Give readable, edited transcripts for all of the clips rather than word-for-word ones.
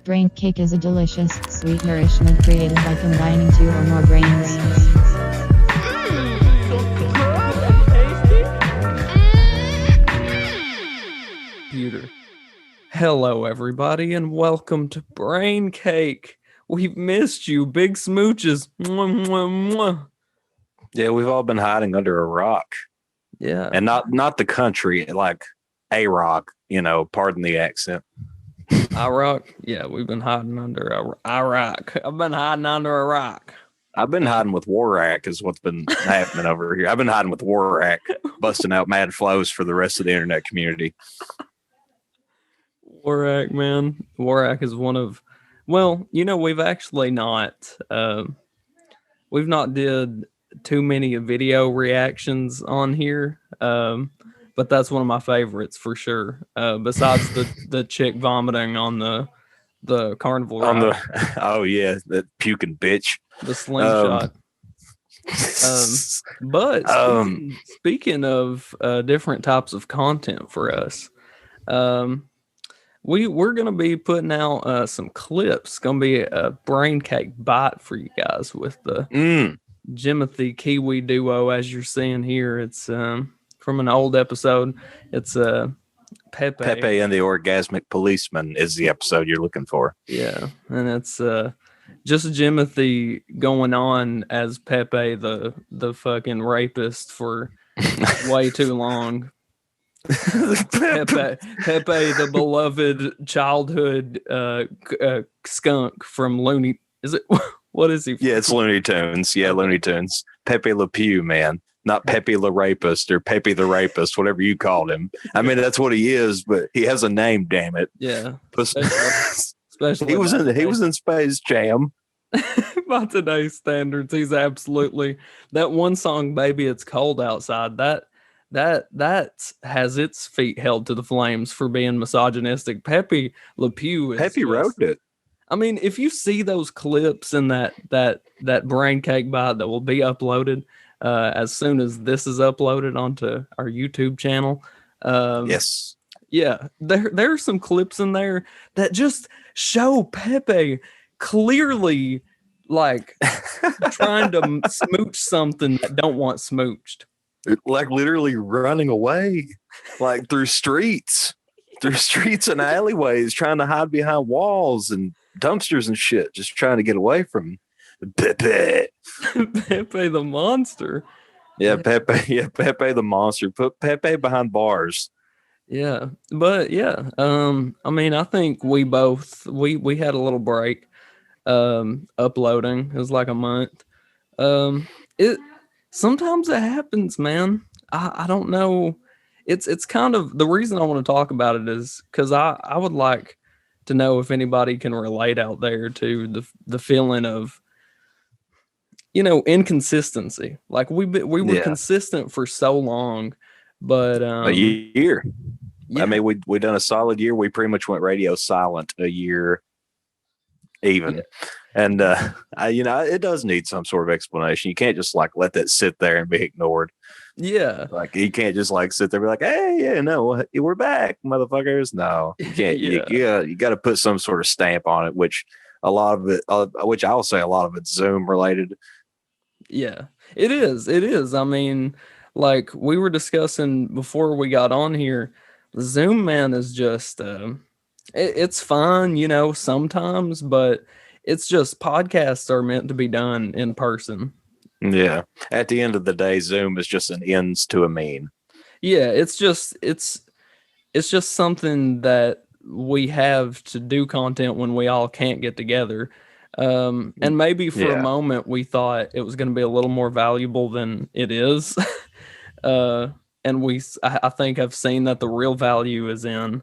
Brain cake is a delicious, sweet nourishment created by combining two or more grains. Computer. Hello, everybody, and welcome to Brain Cake. We've missed you, big smooches. Mwah, mwah, mwah. Yeah, we've all been hiding under a rock, Yeah, and not the country, like a rock. Pardon the accent. Iraq. Yeah, we've been hiding under Iraq. I've been hiding under a rock. I've been hiding with Warak is what's been happening over here. I've been hiding with Warak, busting out mad flows for the rest of the internet community. Warak, man. Warak is one of, we've actually not, we've not did too many video reactions on here, but that's one of my favorites for sure. Besides the chick vomiting on the carnival ride. That puking bitch, the slingshot. But speaking of different types of content for us, we're gonna be putting out some clips. Gonna be a brain cake bite for you guys with the Jimothy Kiwi duo, as you're seeing here. It's from an old episode. It's Pepe and the Orgasmic Policeman is the episode you're looking for. Yeah, and it's just Jimothy going on as Pepe, the fucking rapist for way too long. Pepe, the beloved childhood skunk from Looney. Is it? What is he? Yeah, it's Looney Tunes. Yeah, Looney Tunes. Pepe Le Pew, man. Not Pepe the Rapist or Pepe the Rapist, whatever you called him. I mean, that's what he is, but he has a name, damn it. Yeah. Especially he was in Space Jam. By today's standards, he's absolutely that one song, Baby It's Cold Outside, that has its feet held to the flames for being misogynistic. Pepe Le Pew is Pepe wrote it. I mean, if you see those clips in that brain cake bite that will be uploaded as soon as this is uploaded onto our YouTube channel. Yes. Yeah, there are some clips in there that just show Pepe clearly like trying to smooch something that don't want smooched. Like literally running away, like through streets and alleyways, trying to hide behind walls and dumpsters and shit, just trying to get away from Pepe. Pepe the monster. Yeah, Pepe. Yeah, Pepe the monster. Put Pepe behind bars. Yeah, but yeah, I mean, I think we both we had a little break uploading. It was like a month. It sometimes it happens, man. I don't know. It's kind of the reason I want to talk about it is because I would like to know if anybody can relate out there to the feeling of inconsistency. Like we were consistent for so long, but a year. Yeah. I mean, we done a solid year. We pretty much went radio silent a year, even. Yeah. And it does need some sort of explanation. You can't just like let that sit there and be ignored. Yeah, like you can't just like sit there and be like, "Hey, yeah, no, we're back, motherfuckers." No, you can't. You got to put some sort of stamp on it, which a lot of it, which I'll say a lot of it's Zoom related. Yeah, it is. It is. I mean, like we were discussing before we got on here, Zoom, man, is just it's fun, sometimes, but it's just podcasts are meant to be done in person. Yeah. At the end of the day, Zoom is just an ends to a mean. Yeah, it's just something that we have to do content when we all can't get together. And maybe for a moment we thought it was going to be a little more valuable than it is. And I think I've seen that the real value is in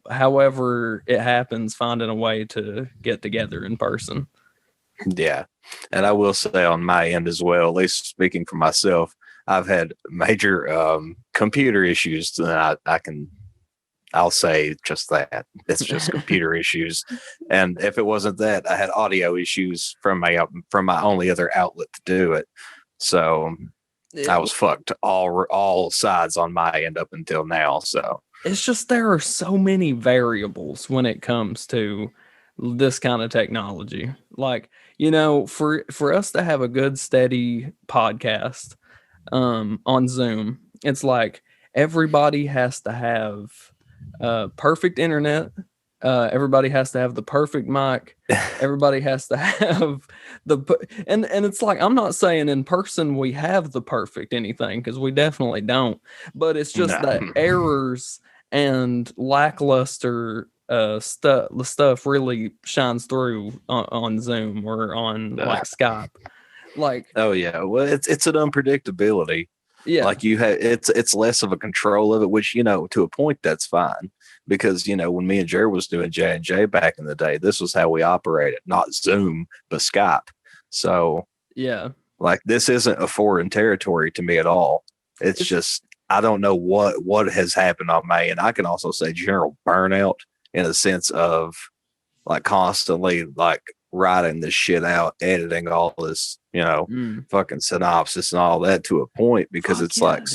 however it happens, finding a way to get together in person. Yeah. And I will say on my end as well, at least speaking for myself, I've had major computer issues. And I'll say just that. It's just computer issues. And if it wasn't that, I had audio issues from my only other outlet to do it. So I was fucked all sides on my end up until now. So it's just there are so many variables when it comes to this kind of technology. Like, you know, for us to have a good steady podcast on Zoom, it's like everybody has to have perfect internet. Everybody has to have the perfect mic. Everybody has to have and it's like, I'm not saying in person we have the perfect anything, because we definitely don't, but it's just that errors and lackluster the stuff really shines through on Zoom or on like Skype. Like, oh yeah, well, it's an unpredictability. Yeah, like you have, it's less of a control of it, which, you know, to a point that's fine, because, you know, when me and Jared was doing J&J back in the day, this was how we operated, not Zoom but Skype. So yeah, like, this isn't a foreign territory to me at all. It's just, I don't know what has happened on my end. I can also say general burnout, in a sense of like constantly like writing this shit out, editing all this, you know, fucking synopsis and all that to a point, because it's like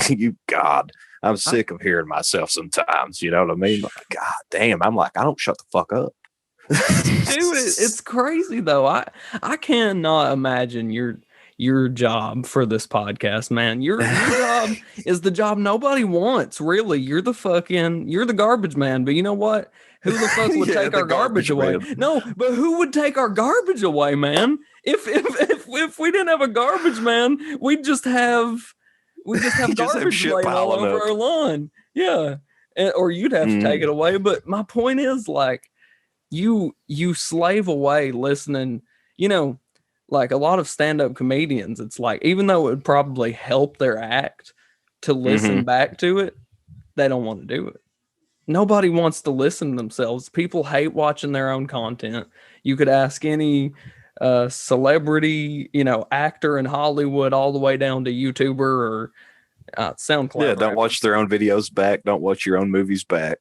you, God, I'm sick of hearing myself sometimes. You know what I mean? Like, God damn, I'm like, I don't shut the fuck up. Dude, it's crazy though. I cannot imagine your job for this podcast, man. Your job is the job nobody wants, really. You're the garbage man. But you know what? Who the fuck would take our garbage away? Man. No, but who would take our garbage away, man? If we didn't have a garbage man, we'd just have garbage laying all over our lawn. Yeah. Or you'd have to take it away. But my point is, like, you slave away listening, you know, like a lot of stand-up comedians, it's like, even though it would probably help their act to listen back to it, they don't want to do it. Nobody wants to listen to themselves. People hate watching their own content. You could ask any celebrity, you know, actor in Hollywood, all the way down to YouTuber or SoundCloud. Yeah, don't watch their own videos back. Don't watch your own movies back.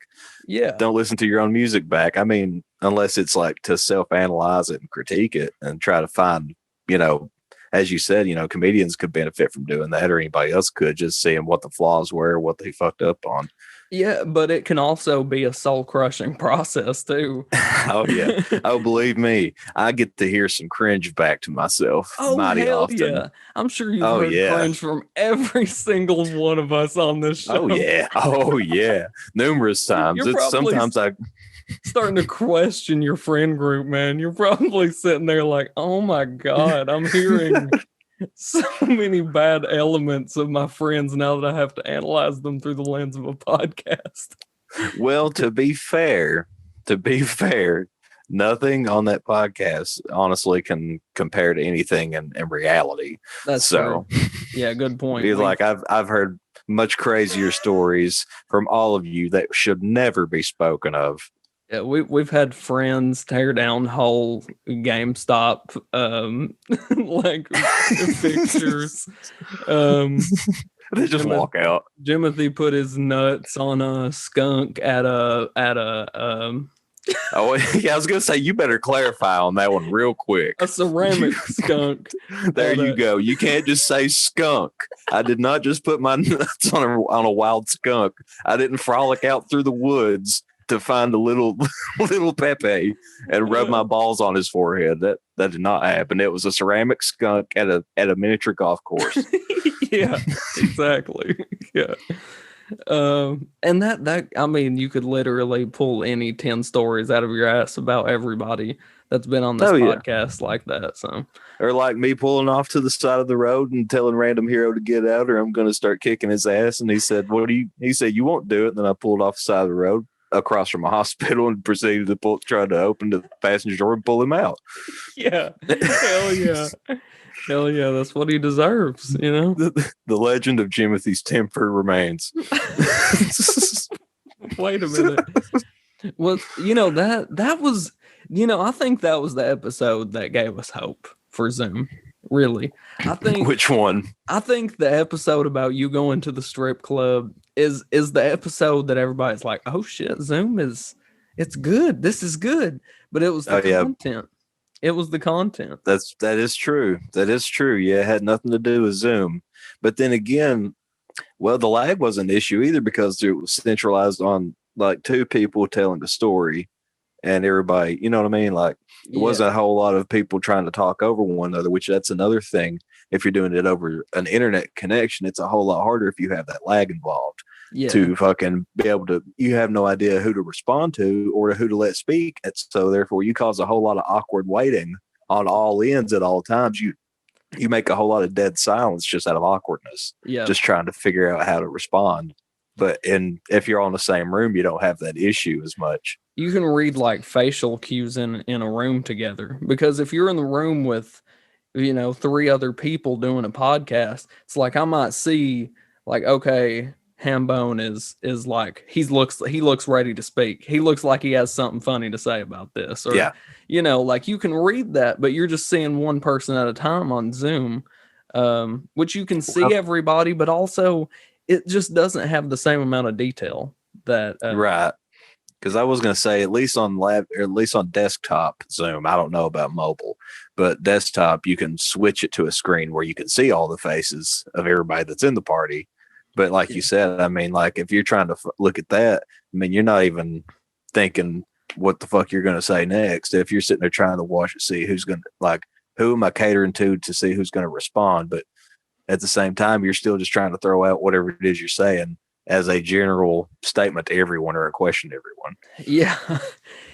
Yeah. Don't listen to your own music back. I mean, unless it's like to self-analyze it and critique it and try to find, you know, as you said, you know, comedians could benefit from doing that, or anybody else could, just seeing what the flaws were, what they fucked up on. Yeah, but it can also be a soul-crushing process too. Oh yeah. Oh, believe me, I get to hear some cringe back to myself. Oh, mighty hell often. Yeah. I'm sure you've heard cringe from every single one of us on this show. Oh yeah. Oh yeah. Numerous times. Sometimes I starting to question your friend group, man. You're probably sitting there like, oh my God, I'm hearing so many bad elements of my friends now that I have to analyze them through the lens of a podcast. Well, to be fair, nothing on that podcast honestly can compare to anything in reality. That's so true. Yeah, good point. Like I've heard much crazier stories from all of you that should never be spoken of. Yeah, we've had friends tear down whole GameStop like pictures. They just walk out. Jimothy put his nuts on a skunk at a Oh yeah, I was gonna say, you better clarify on that one real quick. A ceramic skunk. There you go. You can't just say skunk. I did not just put my nuts on a wild skunk. I didn't frolic out through the woods to find a little Pepe and rub my balls on his forehead. That did not happen. It was a ceramic skunk at a miniature golf course. Yeah, exactly. Yeah. And that I mean, you could literally pull any 10 stories out of your ass about everybody that's been on this podcast like that. So, or like me pulling off to the side of the road and telling random hero to get out, or I'm going to start kicking his ass. And he said, he said, you won't do it. And then I pulled off the side of the road across from a hospital and proceeded to try to open the passenger door and pull him out. Yeah. Hell yeah. Hell yeah, that's what he deserves, you know? The legend of Jimothy's temper remains. Wait a minute. Well, you know, that was, you know, I think that was the episode that gave us hope for Zoom. Really. I think which one? I think the episode about you going to the strip club is the episode that everybody's like, oh shit, Zoom it's good. This is good. But it was the content. It was the content. That is true. That is true. Yeah, it had nothing to do with Zoom. But then again, well, the lag wasn't an issue either, because it was centralized on like two people telling a story. and everybody, you know what I mean? Like, it wasn't a whole lot of people trying to talk over one another, which that's another thing. If you're doing it over an internet connection, it's a whole lot harder if you have that lag involved. To fucking be able to, you have no idea who to respond to or who to let speak. And so therefore you cause a whole lot of awkward waiting on all ends at all times. You make a whole lot of dead silence just out of awkwardness. Just trying to figure out how to respond. But if you're on the same room, you don't have that issue as much. You can read like facial cues in a room together, because if you're in the room with, 3 other people doing a podcast, it's like I might see like, okay, Hambone is like he looks ready to speak. He looks like he has something funny to say about this. Or like you can read that, but you're just seeing one person at a time on Zoom, which you can see everybody, but also it just doesn't have the same amount of detail that right. Because I was going to say, at least on desktop Zoom, I don't know about mobile, but desktop, you can switch it to a screen where you can see all the faces of everybody that's in the party. But like you said, I mean, like if you're trying to look at that, I mean, you're not even thinking what the fuck you're going to say next. If you're sitting there trying to watch it, see who's going to, like, who am I catering to see who's going to respond? But at the same time, you're still just trying to throw out whatever it is you're saying as a general statement to everyone or a question to everyone. Yeah.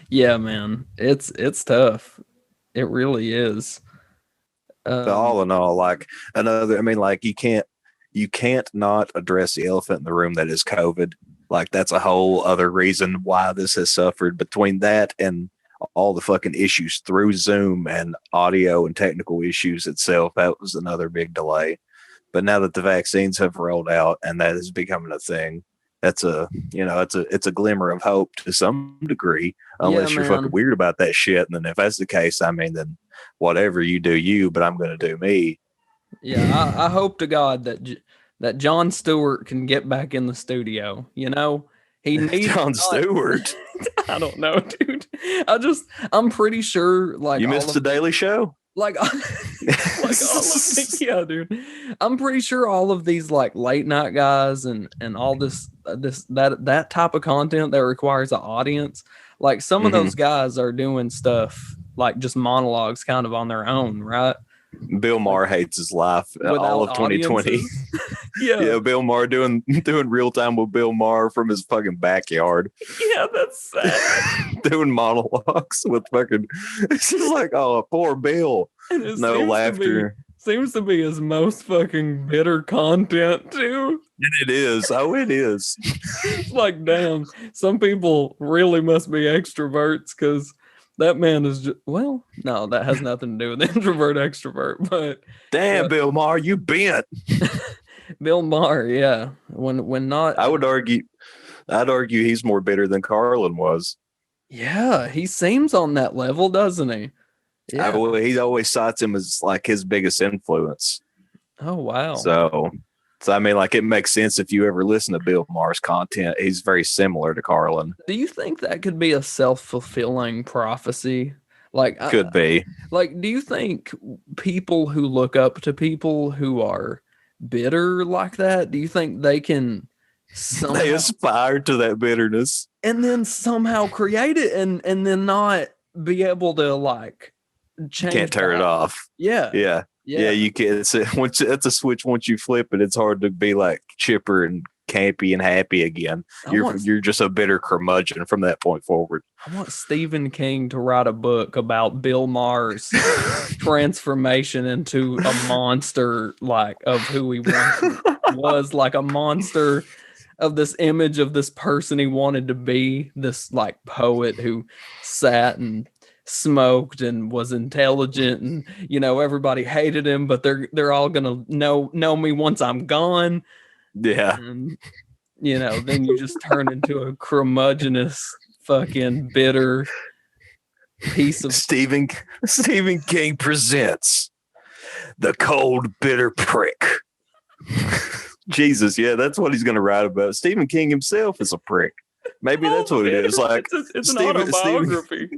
Yeah, man. It's tough. It really is. But all in all, like you can't not address the elephant in the room that is COVID. Like, that's a whole other reason why this has suffered. Between that and all the fucking issues through Zoom and audio and technical issues itself, that was another big delay. But now that the vaccines have rolled out and that is becoming a thing, that's it's a glimmer of hope to some degree, unless you're fucking weird about that shit. And then if that's the case, I mean, then whatever, you do you, but I'm going to do me. Yeah, I hope to God that Jon Stewart can get back in the studio. He needs Jon Stewart. I don't know, dude. I'm pretty sure, like, you missed the Daily Show. Like all of the, yeah, dude. I'm pretty sure all of these like late night guys and all that type of content that requires an audience, like some of those guys are doing stuff like just monologues kind of on their own, right? Bill Maher hates his life all of 2020. Yeah, Bill Maher doing real time with Bill Maher from his fucking backyard. Yeah, that's sad. Doing monologues with fucking. It's just like, oh, poor Bill. No laughter. Seems to be his most fucking bitter content too. And it is. Oh, it is. It's like, damn, some people really must be extroverts because that man is just, well, no, that has nothing to do with introvert, extrovert, but damn, Bill Maher, you bent. Bill Maher, yeah. When not, I'd argue he's more bitter than Carlin was. Yeah, he seems on that level, doesn't he? Yeah. He always cites him as like his biggest influence. Oh, wow. So I mean, like, it makes sense if you ever listen to Bill Maher's content. He's very similar to Carlin. Do you think that could be a self-fulfilling prophecy? Like, could be. Like, do you think people who look up to people who are bitter like that, do you think they can somehow, they aspire to that bitterness and then somehow create it and then not be able to like change? Can't turn it off. Yeah. Yeah, you can. It's a switch. Once you flip it, it's hard to be like chipper and campy and happy again. You're just a bitter curmudgeon from that point forward. I want Stephen King to write a book about Bill Maher's transformation into a monster, like of who he was, like a monster of this image of this person he wanted to be, this like poet who sat and smoked and was intelligent, and everybody hated him, but they're all gonna know me once I'm gone. Yeah. And, then you just turn into a curmudgeonous fucking bitter piece of Stephen King presents The Cold Bitter Prick. Jesus, yeah, that's what he's gonna write about. Stephen King himself is a prick. Maybe that's what it is. Like, it's an autobiography.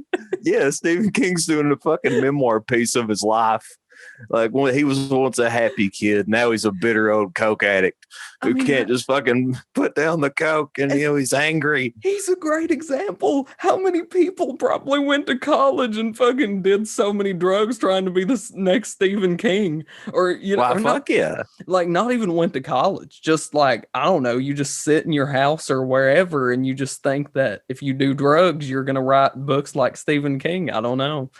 Stephen King's doing a fucking memoir piece of his life, Like when he was once a happy kid, now he's a bitter old coke addict who can't just fucking put down the coke, and he's angry. He's a great example. How many people probably went to college and fucking did so many drugs trying to be the next Stephen King, or fuck yeah, like not even went to college, just like I don't know, you just sit in your house or wherever, and you just think that if you do drugs, you're gonna write books like Stephen King. I don't know.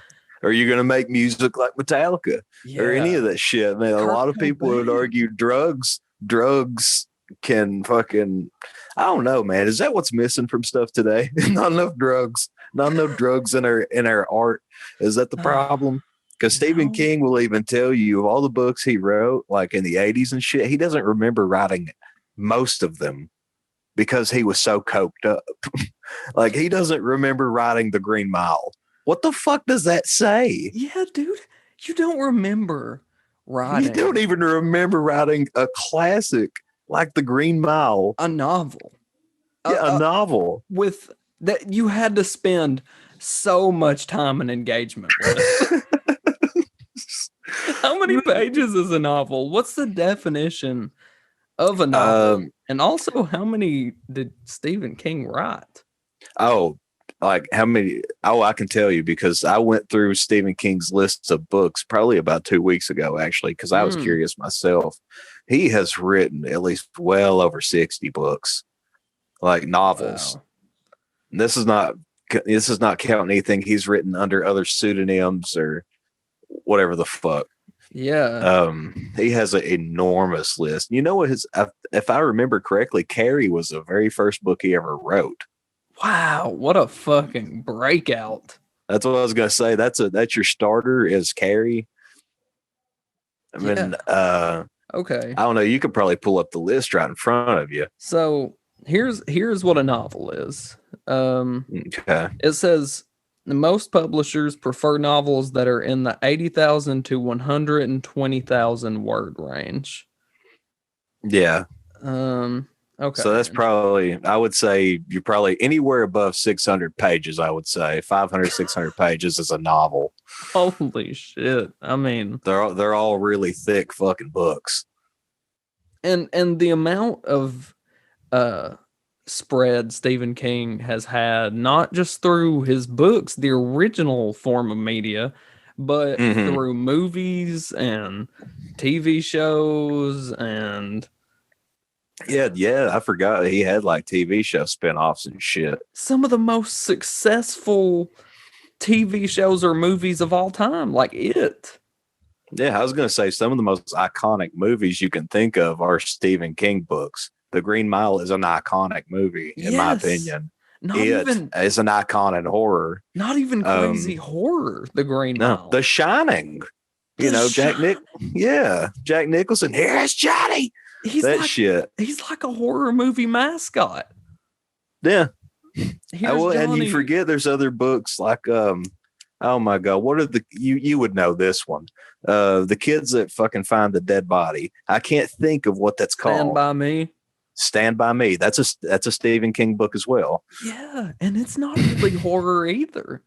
Or you're going to make music like Metallica or any of that shit. Man, a lot of people would argue drugs can fucking, I don't know, man. Is that what's missing from stuff today? Not enough drugs in our art. Is that the problem? Because Stephen King will even tell you of all the books he wrote, like in the 80s and shit, he doesn't remember writing most of them because he was so coked up. Like he doesn't remember writing The Green Mile. What the fuck does that say? Yeah, dude. You don't remember writing. You don't even remember writing a classic like The Green Mile. A novel. Yeah, a novel. With that you had to spend so much time and engagement with. How many pages is a novel? What's the definition of a novel? And also, how many did Stephen King write? Like how many? I can tell you because I went through Stephen King's lists of books probably about 2 weeks ago, actually, because I was curious myself. He has written at least well over 60 books, like novels. Wow. This is not counting anything he's written under other pseudonyms or whatever the fuck. Yeah. He has an enormous list. You know what? If I remember correctly, Carrie was the very first book he ever wrote. Wow, what a fucking breakout. That's what I was gonna say. That's your starter is Carrie. I mean, okay. I don't know. You could probably pull up the list right in front of you. So here's what a novel is. Okay. It says most publishers prefer novels that are in the 80,000 to 120,000 word range. Yeah. Okay. So that's probably, I would say you're probably anywhere above 600 pages, I would say. 500, 600 pages is a novel. Holy shit. I mean, they're all really thick fucking books. And the amount of spread Stephen King has had, not just through his books, the original form of media, but through movies and TV shows and Yeah, I forgot he had like TV show spinoffs and shit. Some of the most successful TV shows or movies of all time, like It. Yeah, I was going to say some of the most iconic movies you can think of are Stephen King books. The Green Mile is an iconic movie, in my opinion. It is an icon in horror. Not even crazy horror, The Green Mile. The Shining. Jack Nicholson. Here's Johnny. He's like a horror movie mascot. Yeah. And you forget there's other books like oh my god, what are you would know this one. The kids that fucking find the dead body. I can't think of what that's called. Stand by Me. That's a Stephen King book as well. Yeah, and it's not really horror either.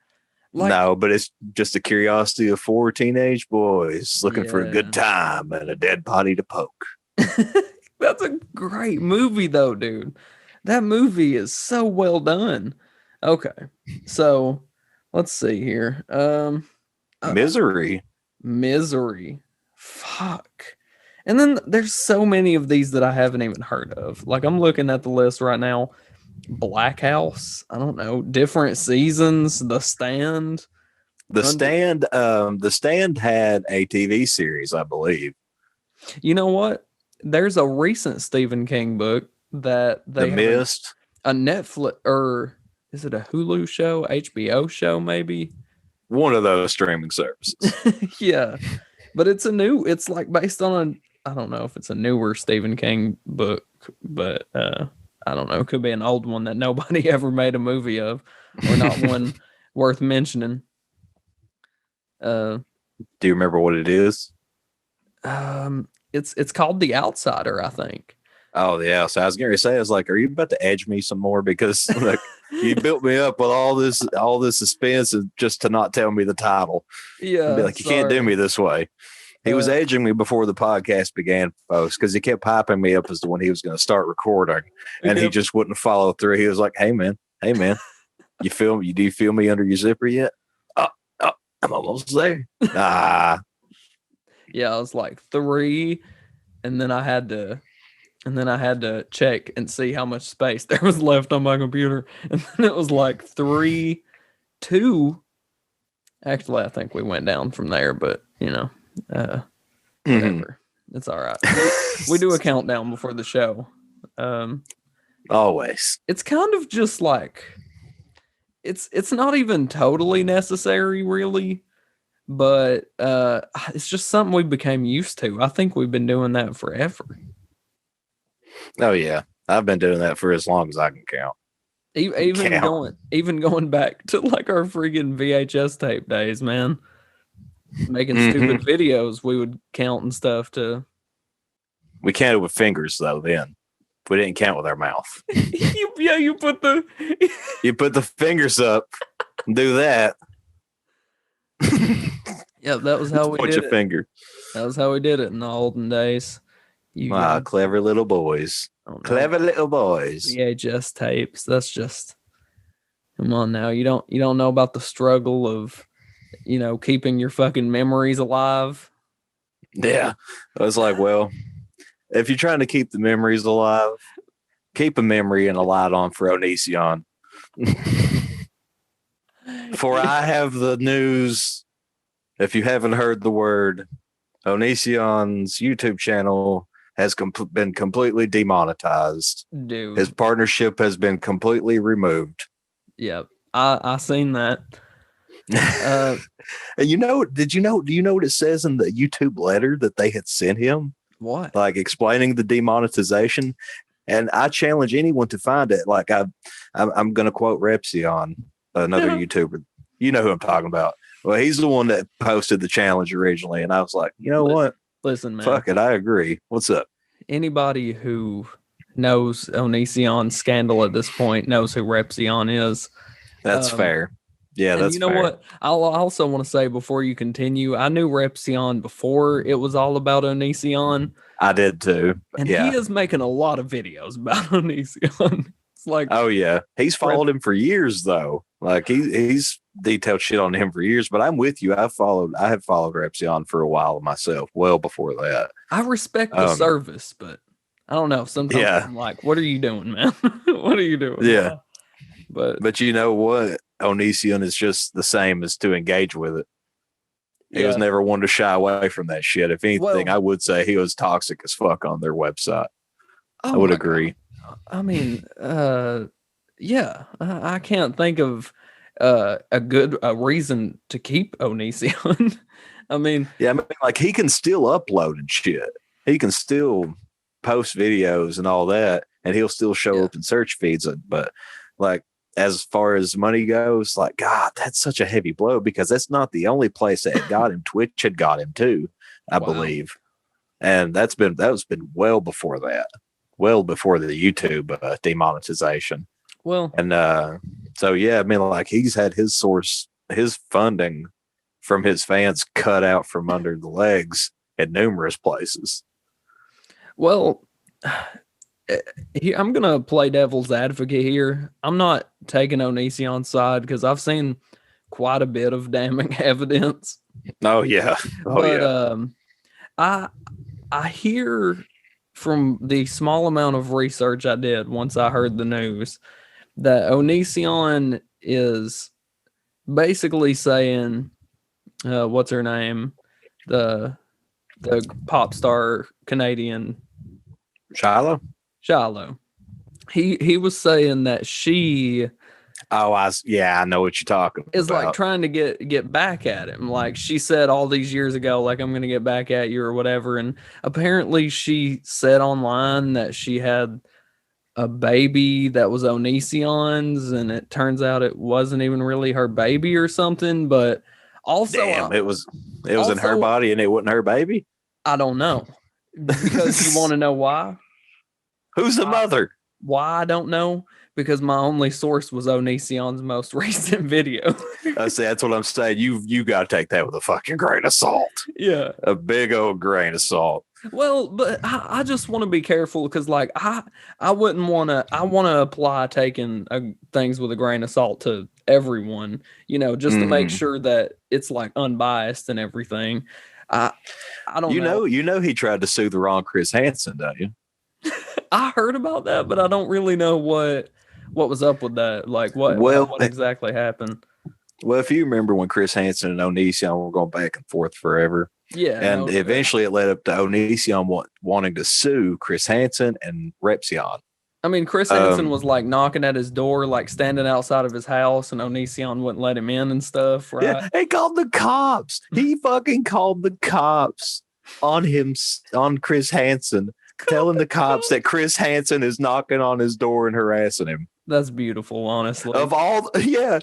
No, but it's just a curiosity of 4 teenage boys looking for a good time and a dead body to poke. That's a great movie though, dude. That movie is so well done. Okay. So let's see here. Misery. Fuck. And then there's so many of these that I haven't even heard of. Like I'm looking at the list right now. Black House. I don't know. Different Seasons. The Stand. The Stand had a TV series, I believe. You know what? There's a recent Stephen King book that they The Mist. A Netflix, or is it a Hulu show, HBO show, maybe? One of those streaming services. Yeah. But it's like based on I don't know if it's a newer Stephen King book, but I don't know. It could be an old one that nobody ever made a movie of, or not one worth mentioning. Do you remember what it is? It's called The Outsider, I think. Oh, The Outsider. I was going to say, I was like, are you about to edge me some more? Because like you built me up with all this suspense and just to not tell me the title. Yeah. Be like, you can't do me this way. He was edging me before the podcast began, folks, because he kept hyping me up as to when he was going to start recording, and he just wouldn't follow through. He was like, "Hey man, do you feel me under your zipper yet? Oh, I'm almost there." Yeah, I was like 3, and then I had to check and see how much space there was left on my computer, and then it was like 3, 2. Actually, I think we went down from there, but whatever. It's all right. We do a countdown before the show. Always. It's kind of just like it's not even totally necessary, really, but it's just something we became used to. I think we've been doing that forever. Oh yeah, I've been doing that for as long as I can count. Even going back to like our freaking VHS tape days, man. Making stupid videos, we would count and stuff too. We counted with fingers though. Then we didn't count with our mouth. you put the fingers up. And do that. Yeah, that was how we did it. Finger. That was how we did it in the olden days. Clever little boys. Clever little boys. VHS tapes. That's just, come on now. You don't know about the struggle of, keeping your fucking memories alive. Yeah. I was like, well, if you're trying to keep the memories alive, keep a memory and a light on for Onision. For I have the news. If you haven't heard the word, Onision's YouTube channel has been completely demonetized. Dude. His partnership has been completely removed. Yep. I seen that. Do you know what it says in the YouTube letter that they had sent him? What? Like explaining the demonetization. And I challenge anyone to find it. Like I'm going to quote Repsion, another YouTuber. You know who I'm talking about. Well, he's the one that posted the challenge originally. And I was like, what? Listen, man. Fuck it. I agree. What's up? Anybody who knows Onision's scandal at this point knows who Repsion is. That's fair. Yeah, that's you know fair. What? I'll also want to say before you continue, I knew Repsion before it was all about Onision. I did too. And he is making a lot of videos about Onision. It's like, oh yeah, he's followed him for years though. Like he's detailed shit on him for years. But I'm with you. I have followed Repsion for a while myself. Well before that, I respect the service, but I don't know. Sometimes I'm like, what are you doing, man? What are you doing? Yeah, man? But you know what? Onision is just the same as to engage with it. He was never one to shy away from that shit. If anything, I would say he was toxic as fuck on their website. I would agree. God. I mean, I can't think of a reason to keep Onision. I mean, like he can still upload and shit. He can still post videos and all that, and he'll still show up in search feeds. But like, as far as money goes, like, God, that's such a heavy blow because that's not the only place that had got him. Twitch had got him too, I believe. And that's been well before that, well before the YouTube demonetization. Well, and so, yeah, I mean, like he's had his funding from his fans cut out from under the legs at numerous places. Well, I'm going to play devil's advocate here. I'm not taking Onision's side because I've seen quite a bit of damning evidence. Oh, yeah. I hear from the small amount of research I did once I heard the news that Onision is basically saying, what's her name? The pop star Canadian. Shiloh. He was saying that she I know what you're talking about. Is like trying to get back at him. Like she said all these years ago, like I'm gonna get back at you or whatever. And apparently she said online that she had a baby that was Onision's, and it turns out it wasn't even really her baby or something. But also, it was in her body and it wasn't her baby. I don't know, because you want to know why. Who's the mother? Why I don't know, because my only source was Onision's most recent video. I see. That's what I'm saying. You got to take that with a fucking grain of salt. Yeah, a big old grain of salt. Well, but I just want to be careful because, like, I wouldn't want to. I want to apply taking things with a grain of salt to everyone, just to make sure that it's like unbiased and everything. I don't know. You know, he tried to sue the wrong Chris Hansen, don't you? I heard about that, but I don't really know what was up with that. Like, what exactly happened? Well, if you remember when Chris Hansen and Onision were going back and forth forever. Yeah. And eventually it led up to Onision wanting to sue Chris Hansen and Repsion. I mean, Chris Hansen was like knocking at his door, like standing outside of his house, and Onision wouldn't let him in and stuff, right? Yeah, he called the cops. He fucking called the cops on Chris Hansen, telling the cops that Chris Hansen is knocking on his door and harassing him. That's beautiful, honestly. Of all, yeah.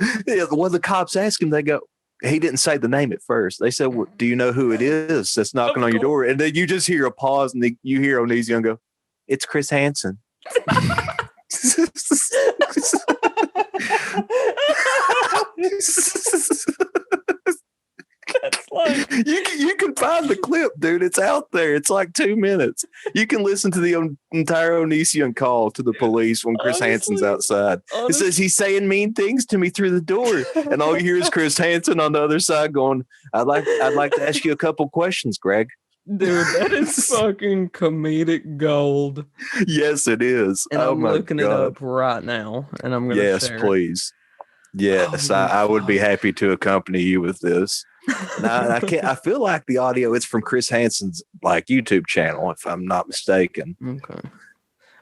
When the cops ask him, they go, he didn't say the name at first. They said, well, do you know who it is that's knocking on your door? And then you just hear a pause and you hear Onision go, it's Chris Hansen. That's like you can find the clip, dude. It's out there. It's like 2 minutes. You can listen to the entire Onision call to the police when Chris Hansen's outside. It says he's saying mean things to me through the door, and all you hear is Chris Hansen on the other side going, I'd like to ask you a couple questions, Greg. Dude, that is fucking comedic gold. Yes, it is. And I'm looking it up right now, and I'm going to share. Yes, please. Yes, I would be happy to accompany you with this. Now, I feel like the audio is from Chris Hansen's like YouTube channel, if I'm not mistaken. Okay.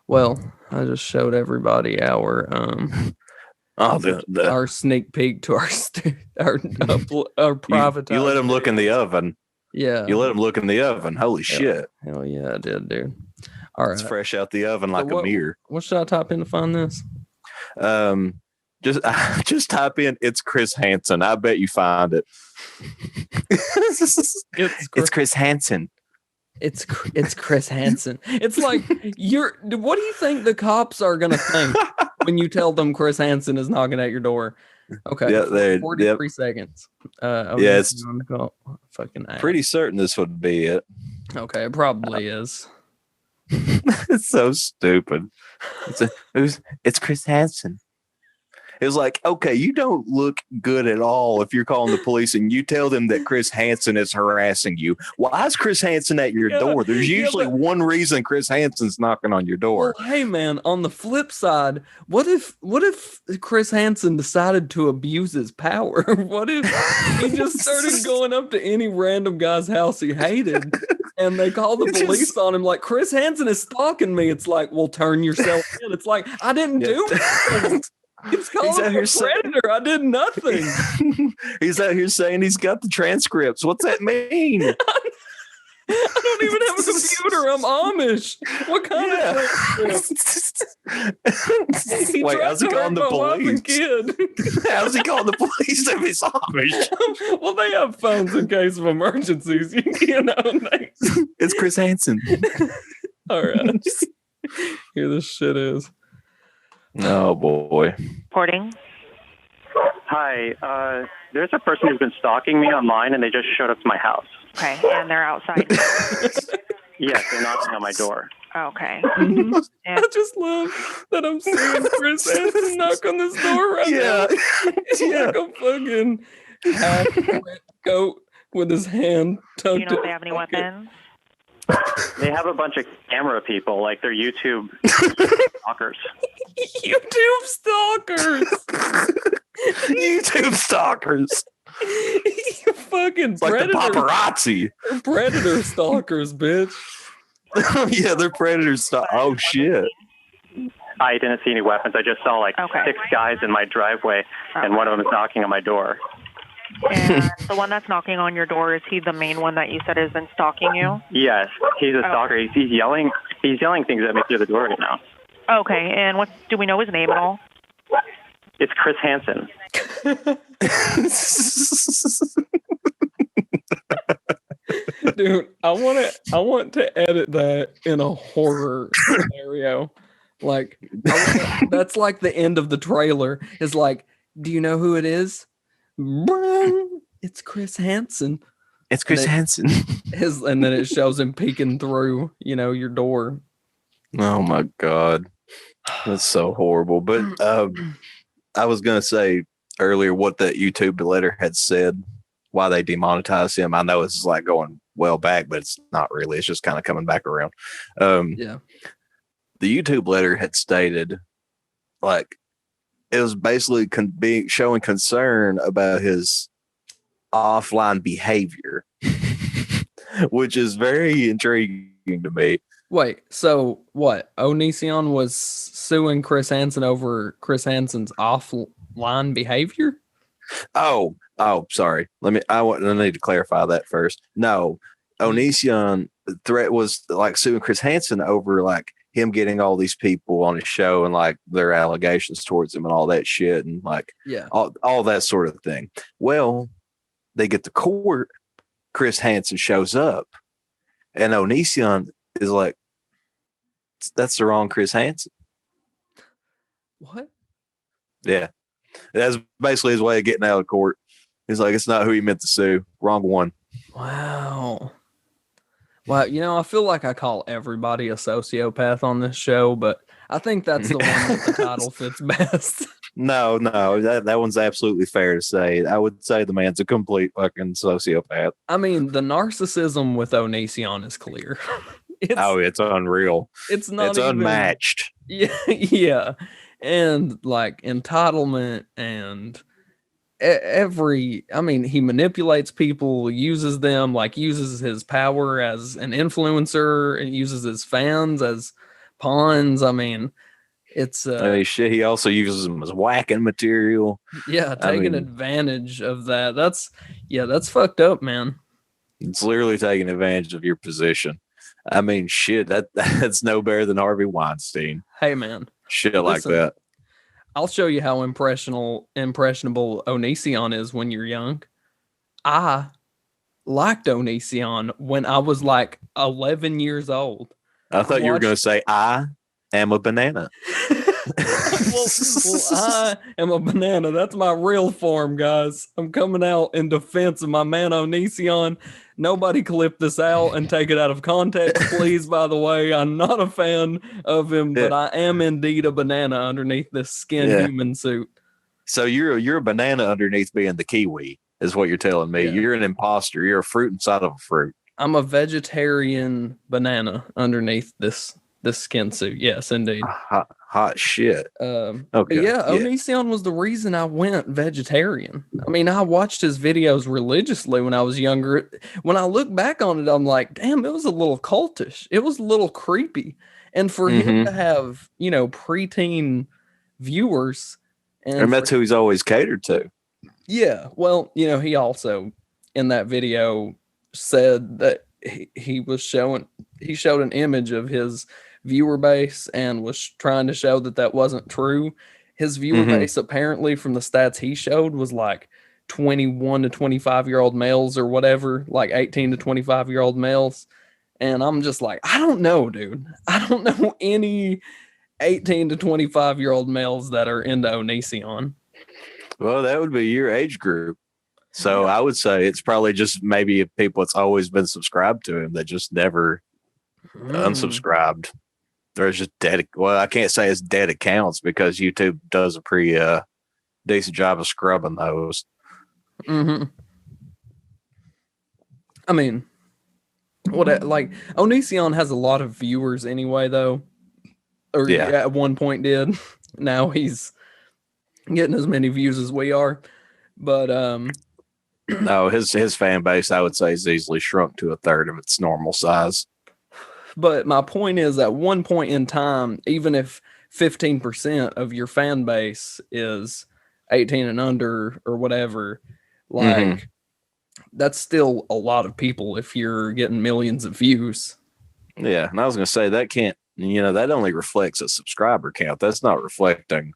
Well, I just showed everybody our our sneak peek to our private. You let him look in the oven. Yeah. You let him look in the oven. Holy shit. Hell yeah, I did, dude. All right. It's fresh out the oven like a mirror. What should I type in to find this? Just type in it's Chris Hansen. I bet you find it. It's Chris Hansen. It's Chris Hansen. It's like what do you think the cops are gonna think when you tell them Chris Hansen is knocking at your door? Okay. Yeah, 43 seconds. It's fucking pretty certain this would be it. Okay, it probably is. It's so stupid. It's Chris Hansen. It was like, okay, you don't look good at all if you're calling the police and you tell them that Chris Hansen is harassing you. Why is Chris Hansen at your door? There's usually one reason Chris Hansen's knocking on your door. Well, hey, man, on the flip side, what if Chris Hansen decided to abuse his power? What if he just started going up to any random guy's house he hated and they call the police on him like, Chris Hansen is stalking me? It's like, well, turn yourself in. It's like, I didn't do it. He's calling me a predator. I did nothing. He's out here saying he's got the transcripts. What's that mean? I don't even have a computer. I'm Amish. What kind of transcripts? Wait, how's he calling the police? How's he calling the police if he's Amish? Well, they have phones in case of emergencies. It's Chris Hansen. All right. Here this shit is. Oh boy. Reporting. Hi. There's a person who's been stalking me online, and they just showed up to my house. Okay, and they're outside. Yes, they're knocking on my door. Okay. Mm-hmm. I just love that I'm seeing Chris Hansen knock on this door right now. It's like a fucking half-wet goat with his hand tucked. Do you know if they have any weapons? They have a bunch of camera people, like they're YouTube stalkers. YouTube stalkers. YouTube stalkers. You fucking predator. Like the paparazzi. Predator stalkers, bitch. Yeah, they're predator stalkers. Oh shit. I didn't see any weapons. I just saw like 6 guys in my driveway, and one of them is knocking on my door. And the one that's knocking on your door, is he the main one that you said has been stalking you? Yes, he's a stalker. He's yelling things at me through the door right now. Okay, and do we know his name at all? It's Chris Hansen. Dude, I want to edit that in a horror scenario. Like, that's like the end of the trailer. Is like, do you know who it is? It's Chris Hansen. It's Chris Hansen. And then it shows him peeking through, your door. Oh my God. That's so horrible. But I was going to say earlier what that YouTube letter had said, why they demonetized him. I know it's like going well back, but it's not really. It's just kind of coming back around. Yeah. The YouTube letter had stated, like, it was basically showing concern about his offline behavior, which is very intriguing to me. Wait, so what? Onision was suing Chris Hansen over Chris Hansen's offline behavior? Oh, sorry. I need to clarify that first. No, Onision threat was like suing Chris Hansen over like him getting all these people on his show and like their allegations towards him and all that shit and like all that sort of thing. Well, they get to court. Chris Hansen shows up, and Onision is like, "That's the wrong Chris Hansen." What? Yeah, that's basically his way of getting out of court. He's like, "It's not who he meant to sue. Wrong one." Wow. Well, I feel like I call everybody a sociopath on this show, but I think that's the one that the title fits best. No, that one's absolutely fair to say. I would say the man's a complete fucking sociopath. I mean, the narcissism with Onision is clear. It's unreal. It's not. It's unmatched. Yeah, and like entitlement and he manipulates people, uses them, like uses his power as an influencer, and uses his fans as pawns. I mean. It's shit. He also uses them as whacking material. Yeah, taking advantage of that. That's fucked up, man. It's literally taking advantage of your position. I mean, shit. That's no better than Harvey Weinstein. Hey, man. Shit like that. I'll show you how impressionable Onision is when you're young. I liked Onision when I was like 11 years old. I thought you were going to say I am a banana. well, I am a banana. That's my real form, guys. I'm coming out in defense of my man Onision. Nobody clip this out and take it out of context, please. By the way, I'm not a fan of him, but I am indeed a banana underneath this skin human suit. So you're a banana underneath being the kiwi, is what you're telling me. Yeah. You're an imposter. You're a fruit inside of a fruit. I'm a vegetarian banana underneath this skin suit. Yes, indeed. Hot shit. Okay. Yeah, Onision was the reason I went vegetarian. I mean, I watched his videos religiously when I was younger. When I look back on it, I'm like, damn, it was a little cultish. It was a little creepy. And for him to have, preteen viewers. And that's who he's always catered to. Yeah. Well, he also, in that video, said that he showed an image of his viewer base and was trying to show that wasn't true. His viewer base, apparently, from the stats he showed, was like 21 to 25-year-old males or whatever, like 18 to 25-year-old males. And I'm just like, I don't know, dude. I don't know any 18 to 25-year-old males that are into Onision. Well, that would be your age group. So I would say it's probably just maybe people that's always been subscribed to him that just never unsubscribed. There's just dead. Well, I can't say it's dead accounts because YouTube does a pretty decent job of scrubbing those. I mean, Onision has a lot of viewers anyway, though. Or at one point did. Now he's getting as many views as we are. But no, his fan base, I would say, is easily shrunk to a third of its normal size. But my point is, at one point in time, even if 15% of your fan base is 18 and under or whatever, that's still a lot of people if you're getting millions of views. Yeah, and I was going to say that can't, that only reflects a subscriber count. That's not reflecting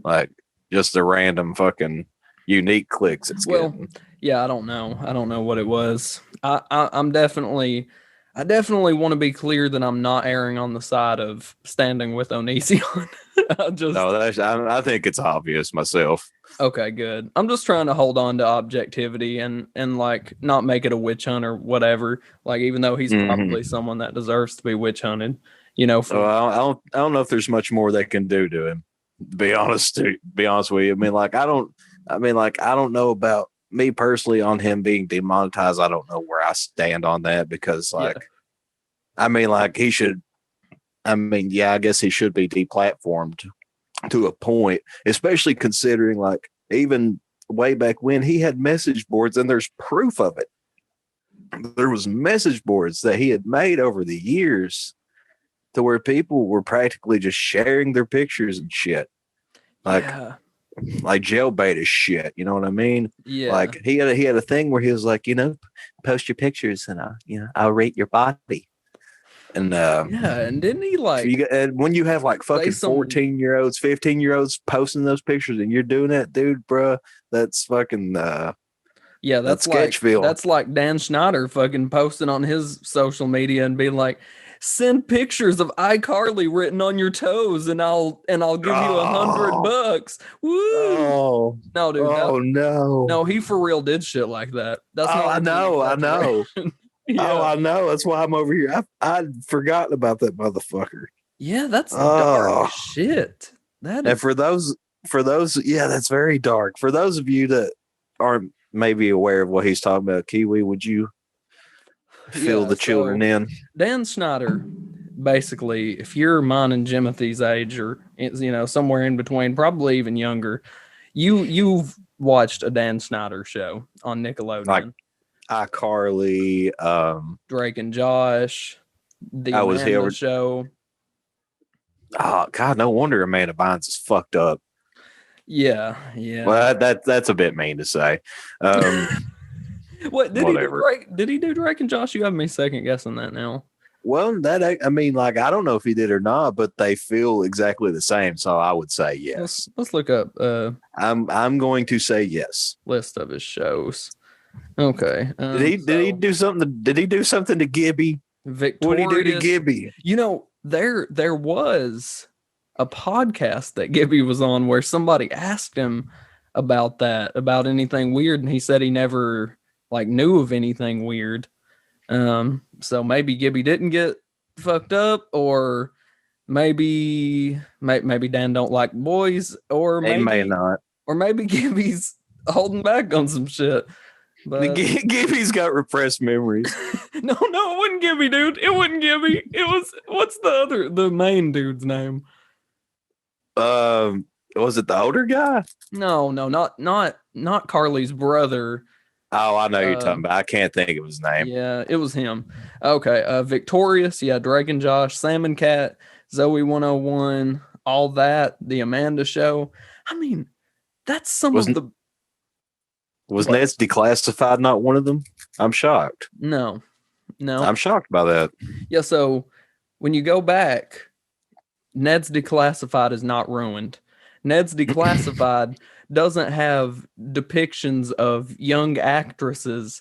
like just the random fucking unique clicks it's getting. Yeah, I don't know. I don't know what it was. I'm definitely... I definitely want to be clear that I'm not erring on the side of standing with Onision. I think it's obvious myself. Okay, good. I'm just trying to hold on to objectivity and like not make it a witch hunt or whatever. Like, even though he's probably someone that deserves to be witch hunted, you know. I don't know if there's much more they can do to him. To be honest with you, I mean, I don't know about me personally on him being demonetized. I don't know where I stand on that because, he should. I mean, yeah, I guess he should be deplatformed to a point, especially considering even way back when he had message boards and there's proof of it. There was message boards that he had made over the years to where people were practically just sharing their pictures and shit. Like jailbait as shit. You know what I mean? Yeah. Like he had a thing where he was like, post your pictures and I'll rate your body. And and didn't he when you have fucking 14-year-olds, 15-year-olds posting those pictures and you're doing that, dude, bro, that's fucking that's Sketchville. That's like Dan Schneider fucking posting on his social media and being like, send pictures of iCarly written on your toes and I'll give you $100. Woo! Oh no, dude! No, he for real did shit like that. That's I know. Yeah. Oh, I know. That's why I'm over here. I'd forgotten about that motherfucker. Yeah, that's dark shit. And for those, that's very dark. For those of you that aren't maybe aware of what he's talking about, Kiwi, would you fill the children in? Dan Schneider, basically, if you're mine and Jimothy's age, or somewhere in between, probably even younger, you've watched a Dan Schneider show on Nickelodeon. iCarly, Drake and Josh, the Amanda Show. Oh God, no wonder Amanda Bynes is fucked up. Yeah. Well, that's a bit mean to say. What did he do Drake and Josh? You have me second guessing that now. Well, I don't know if he did or not, but they feel exactly the same, so I would say yes. Let's look up. I'm going to say yes. List of his shows. Okay. Did he do something? Did he do something to Gibby? Victorious. What did he do to Gibby? There was a podcast that Gibby was on where somebody asked him about anything weird, and he said he never knew of anything weird. So maybe Gibby didn't get fucked up, or maybe Dan don't like boys, or maybe he may not, or maybe Gibby's holding back on some shit. But Gibby's got repressed memories. No, it wasn't Gibby, dude. It wasn't Gibby. It was, what's the main dude's name? Was it the older guy? No, not Carly's brother. Oh, I know you're talking about. I can't think of his name. Yeah, it was him. Okay, Victorious. Yeah, Drake and Josh, Sam and Cat, Zoe 101, all that. The Amanda Show. I mean, that's some of the. Was Ned's Declassified not one of them? I'm shocked. No. I'm shocked by that. Yeah, so when you go back, Ned's Declassified is not ruined. Ned's Declassified doesn't have depictions of young actresses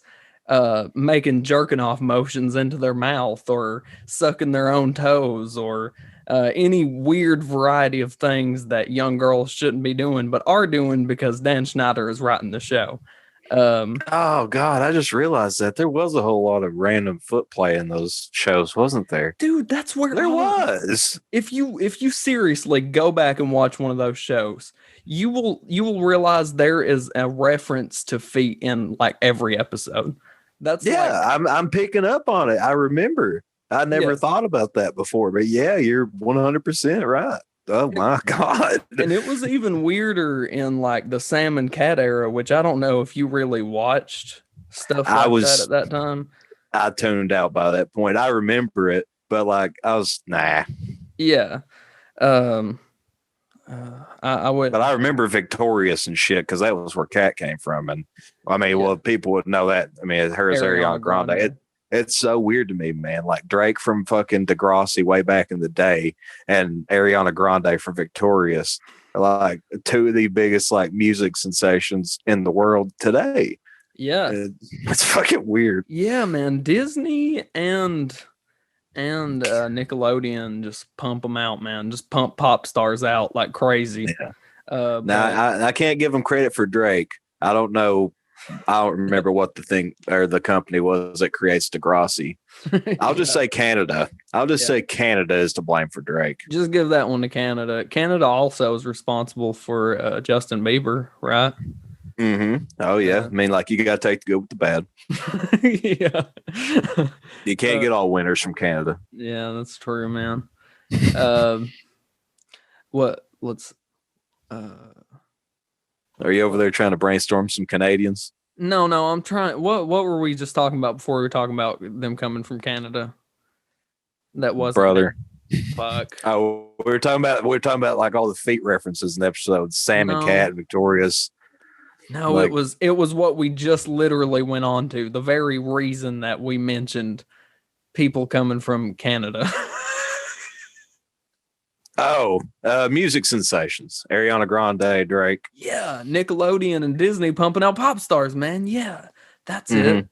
making jerking off motions into their mouth or sucking their own toes or any weird variety of things that young girls shouldn't be doing, but are doing because Dan Schneider is writing the show. Oh God, I just realized that there was a whole lot of random foot play in those shows, wasn't there? Dude, that's where there was. If you seriously go back and watch one of those shows, you will realize there is a reference to feet in every episode. I'm picking up on it. I remember. I never thought about that before, but yeah, you're 100% right. Oh my God. And it was even weirder in the Sam and Cat era, which I don't know if you really watched stuff that at that time. I tuned out by that point. I remember it, but I was nah. Yeah. I would, but I remember Victorious and shit because that was where Cat came from, and well, people would know that. I mean, her as Ariana Grande. It's so weird to me, man. Drake from fucking Degrassi way back in the day, and Ariana Grande from Victorious, two of the biggest music sensations in the world today. Yeah. It's fucking weird. Yeah, man. Disney and Nickelodeon just pump them out, man. Just pump pop stars out like crazy. Yeah. Now I can't give them credit for Drake. I don't know. I don't remember what the thing or the company was that creates Degrassi. I'll just say Canada. I'll just say Canada is to blame for Drake. Just give that one to Canada. Canada also is responsible for Justin Bieber, right? Mm-hmm. Oh yeah. I mean, like you got to take the good with the bad. Yeah. You can't get all winners from Canada. Yeah, that's true, man. Let's. Are you over there trying to brainstorm some Canadians? No, I'm trying. What were we just talking about before we were talking about them coming from Canada? That wasn't brother. Fuck. Oh, we were talking about like all the feet references in the episode. Sam and Cat, Victoria's. No, like, it was what we just literally went on to. The very reason that we mentioned people coming from Canada. Music sensations. Ariana Grande, Drake. Yeah, Nickelodeon and Disney pumping out pop stars, man. Yeah, that's it.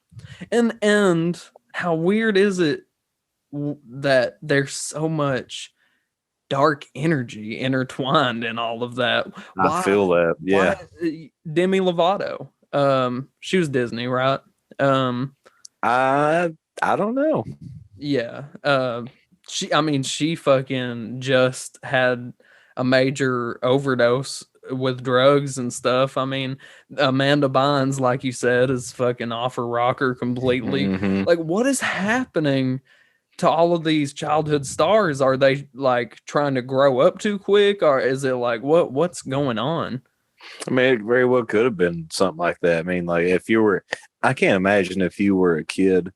And how weird is it that there's so much dark energy intertwined in all of that? I feel that. Yeah. Demi Lovato. She was Disney, right? I don't know. Yeah. She fucking just had a major overdose with drugs and stuff. I mean, Amanda Bynes, like you said, is fucking off her rocker completely. Like, what is happening to all of these childhood stars? Are they like trying to grow up too quick, or is it like what's going on? I mean, it very well could have been something like that. I mean, like I can't imagine if you were a kid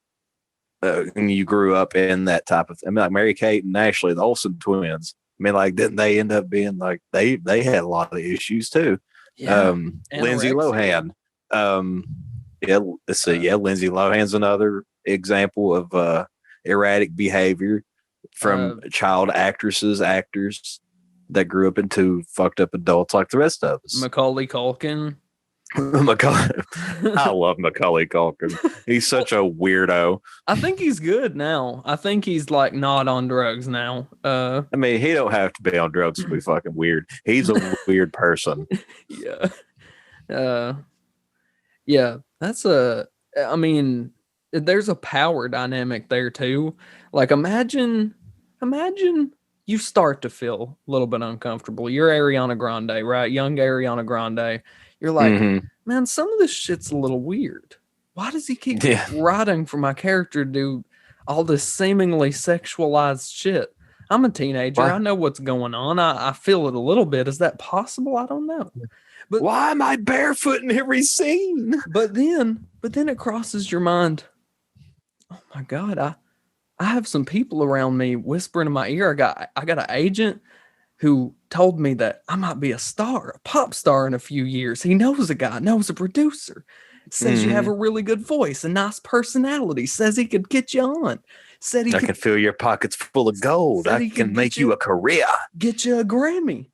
and you grew up in that type of. I mean, like Mary-Kate and Ashley, the Olsen twins. I mean, like, didn't they end up being like they had a lot of issues too? Yeah. Lindsay Lohan. Let's see. Yeah, Lindsay Lohan's another example of erratic behavior from child actors that grew up into fucked up adults like the rest of us. Macaulay Culkin. I love Macaulay Culkin. He's such a weirdo. I think he's good now. I think he's like not on drugs now. I mean, he don't have to be on drugs to be fucking weird. He's a weird person. Yeah. Yeah. That's I mean, there's a power dynamic there too. Like imagine you start to feel a little bit uncomfortable. You're Ariana Grande, right? Young Ariana Grande. You're like, man, some of this shit's a little weird. Why does he keep writing for my character to do all this seemingly sexualized shit? I'm a teenager. I know what's going on. I feel it a little bit. Is that possible? I don't know. But why am I barefoot in every scene? But then it crosses your mind. Oh my God, I have some people around me whispering in my ear. I got an agent who told me that I might be a pop star in a few years. He knows a guy, knows a producer, says you have a really good voice, a nice personality, says he could get you on. Said I can fill your pockets full of gold. I can make you a career. Get you a Grammy.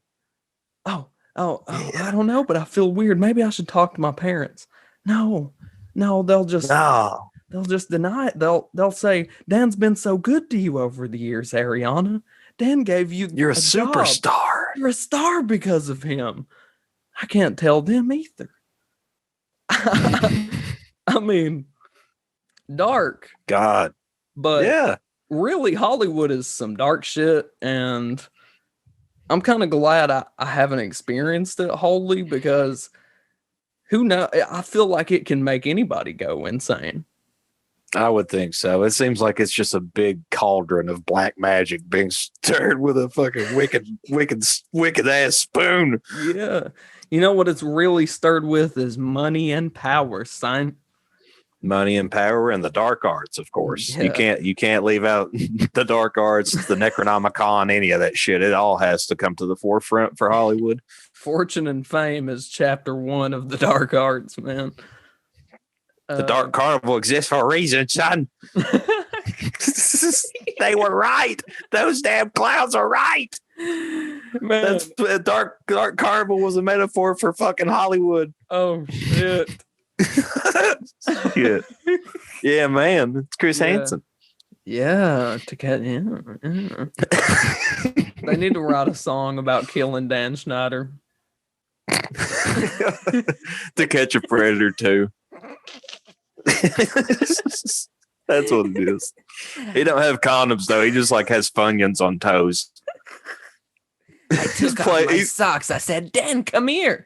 Oh, I don't know, but I feel weird. Maybe I should talk to my parents. No, they'll just deny it. They'll say, Dan's been so good to you over the years, Ariana. Dan gave you You're a superstar. Job. You're a star because of him. I can't tell them either. I mean, dark. God. But really, Hollywood is some dark shit, and I'm kind of glad I haven't experienced it wholly, because who knows? I feel like it can make anybody go insane. I would think so. It seems like it's just a big cauldron of black magic being stirred with a fucking wicked ass spoon. Yeah. You know what it's really stirred with is money and power, son. Money and power and the dark arts, of course. Yeah. You can't leave out the dark arts, the Necronomicon, any of that shit. It all has to come to the forefront for Hollywood. Fortune and fame is chapter 1 of the dark arts, man. The Dark Carnival exists for a reason, son. They were right. Those damn clowns are right. Man. That's Dark Carnival was a metaphor for fucking Hollywood. Oh shit. shit. Yeah, man. It's Chris Hansen. Yeah, to catch. Yeah. They need to write a song about killing Dan Schneider. To Catch a Predator 2. That's what it is. He don't have condoms though. He just like has Funyuns on toes. I took off my socks. I said, Dan, come here.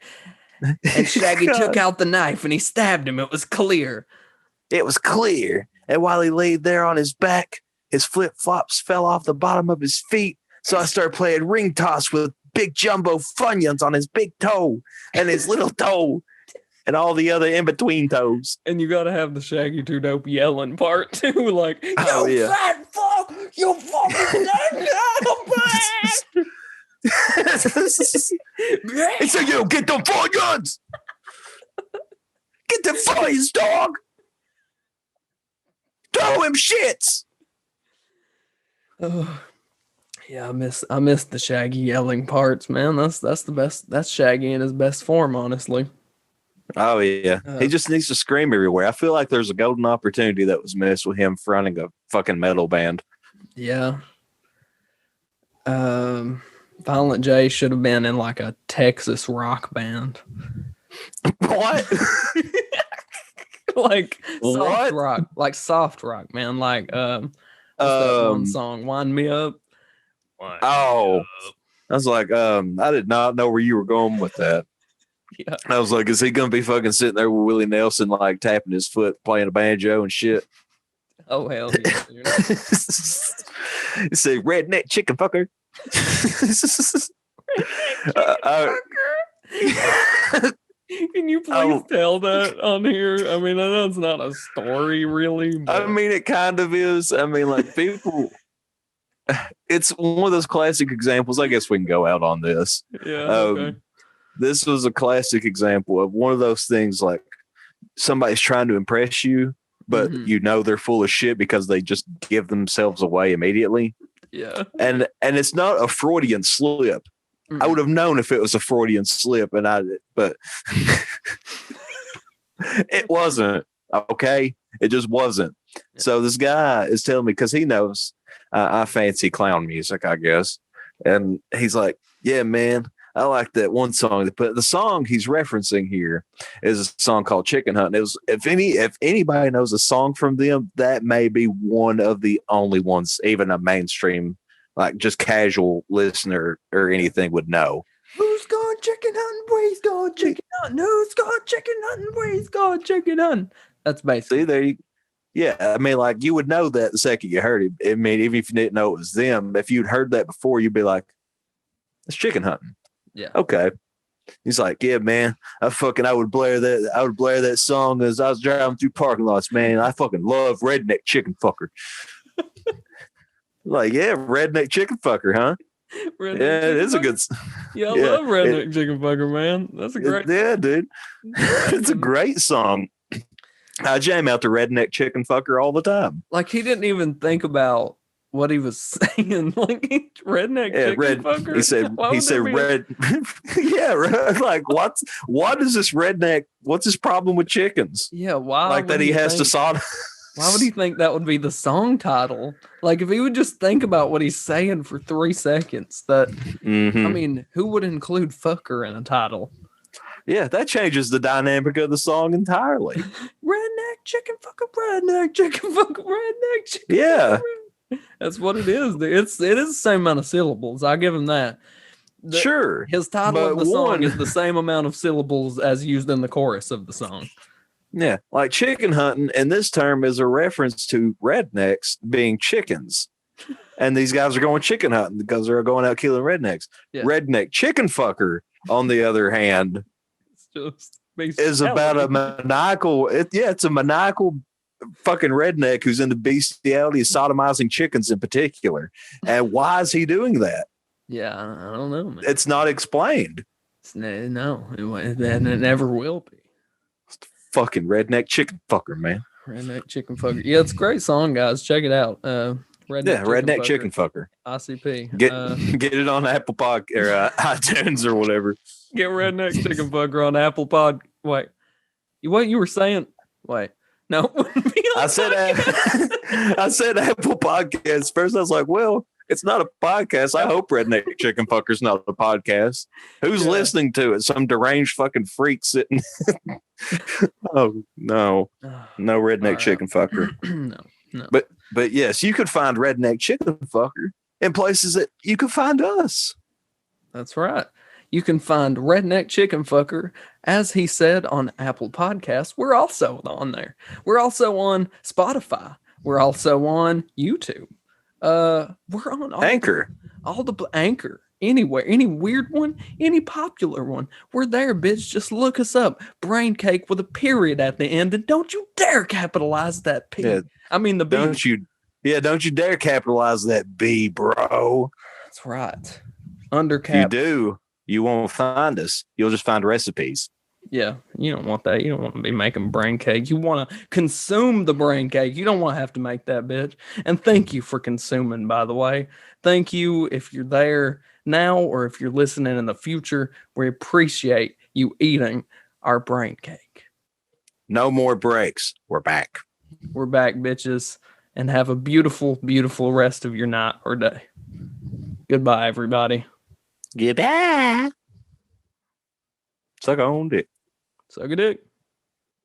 And Shaggy took out the knife and he stabbed him. It was clear. It was clear. And while he laid there on his back, his flip-flops fell off the bottom of his feet. So I started playing ring toss with big jumbo Funyuns on his big toe and his little toe and all the other in-between toes. And you got to have the Shaggy 2 Dope yelling part too. Like, oh, you yeah. fat fuck, you fucking He said, "You get them Funyuns. Get the Funyuns, dog. Throw him shits." Oh, yeah, I miss the Shaggy yelling parts, man. That's the best. That's Shaggy in his best form, honestly. Oh yeah, he just needs to scream everywhere. I feel like there's a golden opportunity that was missed with him fronting a fucking metal band. Yeah. Violent J should have been in like a Texas rock band. What? Like what? Soft rock, man. Like what's that one song? Wind Me Up. I was like, I did not know where you were going with that. Yeah. I was like, is he gonna be fucking sitting there with Willie Nelson, like tapping his foot, playing a banjo and shit? Oh hell yeah! You say redneck chicken fucker. Can you please tell that on here? I mean, I know it's not a story really. But... I mean, it kind of is. I mean, like people. It's one of those classic examples. I guess we can go out on this. Yeah. Okay. This was a classic example of one of those things like somebody's trying to impress you, but you know they're full of shit because they just give themselves away immediately. Yeah. And it's not a Freudian slip. I would have known if it was a Freudian slip, but it wasn't. Okay. It just wasn't. Yeah. So this guy is telling me, because he knows I fancy clown music, I guess. And he's like, yeah, man, I like that one song. But the song he's referencing here is a song called Chicken Hunt. It was, if anybody knows a song from them, that may be one of the only ones, even a mainstream, like just casual listener or anything would know. Who's gone chicken hunting? Where's gone chicken hunting? Who's gone chicken hunting? Where's gone chicken hunting? That's basically. See, there yeah, I mean, like you would know that the second you heard it. I mean, even if you didn't know it was them, if you'd heard that before, you'd be like, it's chicken hunting. Yeah. Okay. He's like, yeah, man, I would blare that song as I was driving through parking lots, man. I fucking love redneck chicken fucker. Like, yeah, redneck chicken fucker, huh? Redneck it is a good. Yeah, I love redneck chicken fucker, man. That's a great. Yeah, dude, it's a great song. I jam out to redneck chicken fucker all the time. Like he didn't even think about what he was saying. Like redneck chicken fucker. He said red. Yeah, like what is this redneck? What's his problem with chickens? Yeah, why? Like that he has to sod. Why would he think that would be the song title? Like if he would just think about what he's saying for 3 seconds, that I mean, who would include fucker in a title? Yeah, that changes the dynamic of the song entirely. Redneck chicken fucker, redneck chicken fucker, redneck chicken. Yeah. Fucker. That's what it is. It is the same amount of syllables. I'll give him that. Sure. His title of the song is the same amount of syllables as used in the chorus of the song. Yeah, like chicken hunting, and this term is a reference to rednecks being chickens. And these guys are going chicken hunting because they're going out killing rednecks. Yeah. Redneck chicken fucker, on the other hand, is about a maniacal. It's a maniacal fucking redneck who's into bestiality, sodomizing chickens in particular. And why is he doing that? Yeah, I don't know, man. It's not explained. No, it never will be. Fucking redneck chicken fucker, man. Redneck chicken fucker. Yeah, it's a great song, guys. Check it out. Redneck chicken fucker. ICP. Get it on Apple Pod or iTunes or whatever. Get redneck chicken fucker on Apple Pod. Wait, what you were saying? Wait, No, it wouldn't be on I said Apple Podcasts. First, I was like, well, it's not a podcast. I hope Redneck Chicken Fucker's not a podcast. Who's listening to it? Some deranged fucking freak sitting. Oh, no. No Redneck Chicken Fucker. No. But yes, you could find Redneck Chicken Fucker in places that you could find us. That's right. You can find Redneck Chicken Fucker, as he said, on Apple Podcasts. We're also on there. We're also on Spotify. We're also on YouTube. We're on Anchor. All the Anchor. Anywhere. Any weird one, any popular one. We're there, bitch. Just look us up. Brain Cake with a period at the end. And don't you dare capitalize that P. Yeah. I mean the B. Don't you dare capitalize that B, bro. That's right. Under cap. You do. You won't find us. You'll just find recipes. Yeah, you don't want that. You don't want to be making brain cake. You want to consume the brain cake. You don't want to have to make that, bitch. And thank you for consuming, by the way. Thank you if you're there now or if you're listening in the future. We appreciate you eating our brain cake. No more breaks. We're back. We're back, bitches. And have a beautiful, beautiful rest of your night or day. Goodbye, everybody. Goodbye. Suck on dick. Suck a dick.